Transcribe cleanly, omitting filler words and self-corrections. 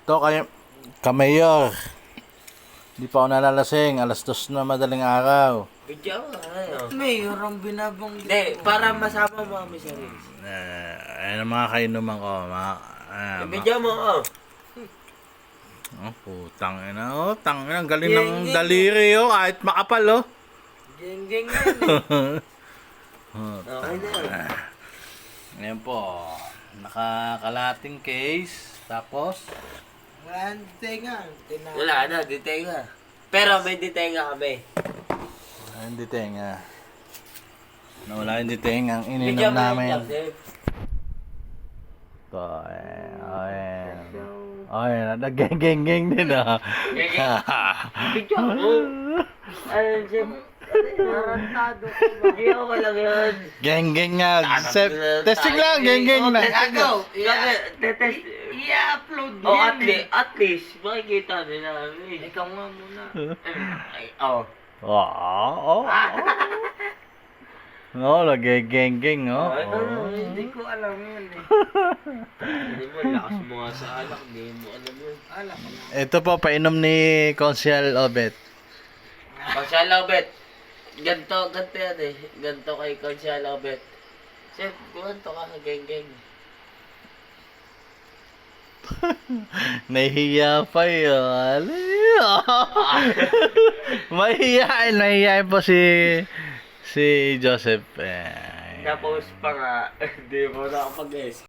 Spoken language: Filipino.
To Kamayor. Di pa ako nalalasing. 2:00 na madaling araw. Video mo ano? Mayor ang binabanggit Hindi, mo. para masama mo kami sa reels. Ayun ang mga kainuman ko. Video mo, oh. Putang ina. Tangina. Ang galing ng daliri, kahit makapal, Geng-geng yan Okay na yan. Ngayon po. Nakakalating case. Tapos, Wala nga. Wala na, detenga. Pero may detenga kami. hindi tenga. Nawala yung tenga. Ang Video ininom mo namin. yung Joseph. Ito, nag-geng-geng din, Video mo. Ano, Jeff? Tarantado ko ba? Video ko lang yun. Geng-geng nga. Testing lang, geng-geng lang. Gago. Tetest. I-upload Oh, yan at least, makikita nila. Ikaw nga muna. Ay, oh. Nag-geng-geng, Hindi ko alam yun Hindi mo, lakas mo nga sa alak. Hindi mo alam yun. Alam ko. Ito po, painom ni Consiel Obet. Konsyalobet. Ganto yan eh. Ganto kay Konsyalobet. Chef, ganto ka sa geng-geng. Nahihiya pa yun. Mahihiyain po si Joseph. Tapos pa nga, hindi mo nakapag-guess.